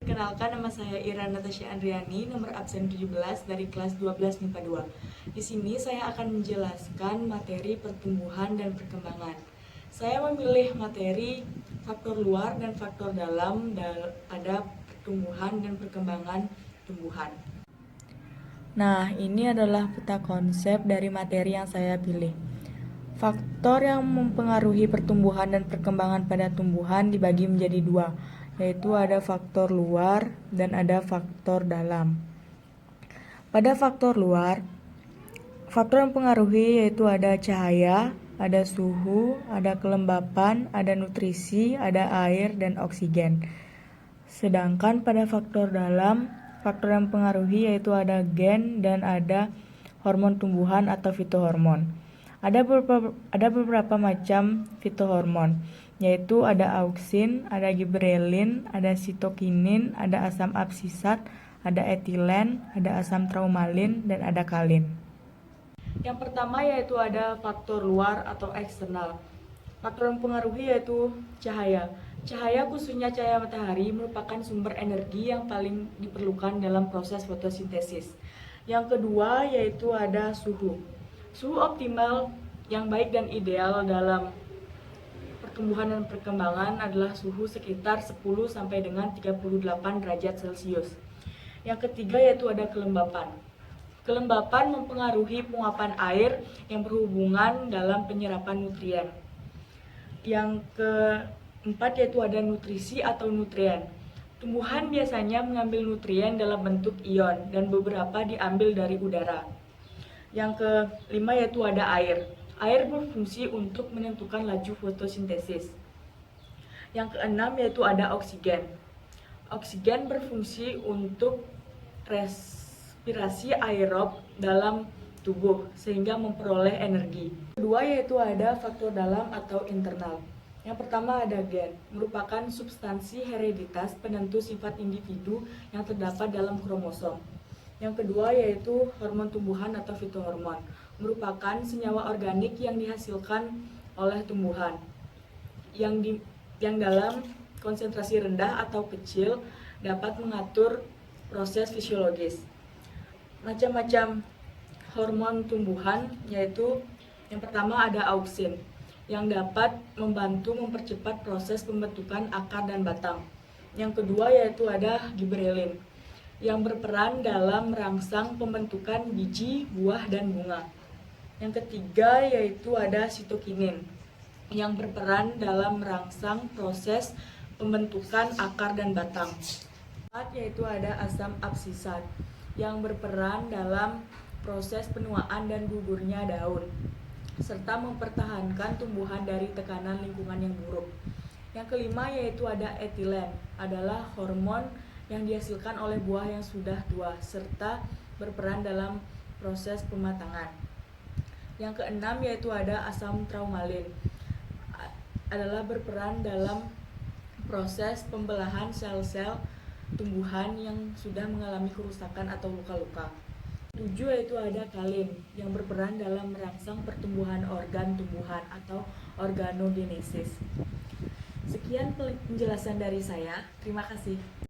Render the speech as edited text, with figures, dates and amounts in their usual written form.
Perkenalkan, nama saya Ira Natasha Andriani, nomor absen 17 dari kelas 12 MIPA 2. Di sini saya akan menjelaskan materi pertumbuhan dan perkembangan. Saya memilih materi faktor luar dan faktor dalam pada pertumbuhan dan perkembangan tumbuhan. Nah, ini adalah peta konsep dari materi yang saya pilih. Faktor yang mempengaruhi pertumbuhan dan perkembangan pada tumbuhan dibagi menjadi dua, yaitu ada faktor luar dan ada faktor dalam. Pada faktor luar, faktor yang mempengaruhi yaitu ada cahaya, ada suhu, ada kelembapan, ada nutrisi, ada air, dan oksigen. Sedangkan pada faktor dalam, faktor yang mempengaruhi yaitu ada gen dan ada hormon tumbuhan atau fitohormon. Ada beberapa macam fitohormon, yaitu ada auksin, ada giberelin, ada sitokinin, ada asam absisat, ada etilen, ada asam traumalin, dan ada kalin. Yang pertama yaitu ada faktor luar atau eksternal. Faktor yang mempengaruhi yaitu cahaya. Cahaya, khususnya cahaya matahari, merupakan sumber energi yang paling diperlukan dalam proses fotosintesis. Yang kedua yaitu ada suhu. Suhu optimal yang baik dan ideal dalam pertumbuhan dan perkembangan adalah suhu sekitar 10 sampai dengan 38 derajat Celcius. Yang ketiga yaitu ada kelembapan. Kelembapan mempengaruhi penguapan air yang berhubungan dalam penyerapan nutrien. Yang keempat yaitu ada nutrisi atau nutrien. Tumbuhan biasanya mengambil nutrien dalam bentuk ion dan beberapa diambil dari udara. Yang kelima yaitu ada air. Air berfungsi untuk menentukan laju fotosintesis. Yang keenam yaitu ada oksigen. Oksigen berfungsi untuk respirasi aerob dalam tubuh sehingga memperoleh energi. Kedua yaitu ada faktor dalam atau internal. Yang pertama ada gen, merupakan substansi hereditas penentu sifat individu yang terdapat dalam kromosom. Yang kedua yaitu hormon tumbuhan atau fitohormon, merupakan senyawa organik yang dihasilkan oleh tumbuhan yang dalam konsentrasi rendah atau kecil dapat mengatur proses fisiologis. Macam-macam hormon tumbuhan yaitu yang pertama ada auksin yang dapat membantu mempercepat proses pembentukan akar dan batang. Yang kedua yaitu ada giberelin yang berperan dalam merangsang pembentukan biji, buah, dan bunga. Yang ketiga yaitu ada sitokinin yang berperan dalam merangsang proses pembentukan akar dan batang. Keempat yaitu ada asam absisat yang berperan dalam proses penuaan dan gugurnya daun serta mempertahankan tumbuhan dari tekanan lingkungan yang buruk. Yang kelima yaitu ada etilen, adalah hormon yang dihasilkan oleh buah yang sudah tua serta berperan dalam proses pematangan. Yang keenam yaitu ada asam traumalin, adalah berperan dalam proses pembelahan sel-sel tumbuhan yang sudah mengalami kerusakan atau luka-luka. 7 yaitu ada kalin yang berperan dalam merangsang pertumbuhan organ tumbuhan atau organogenesis. Sekian penjelasan dari saya. Terima kasih.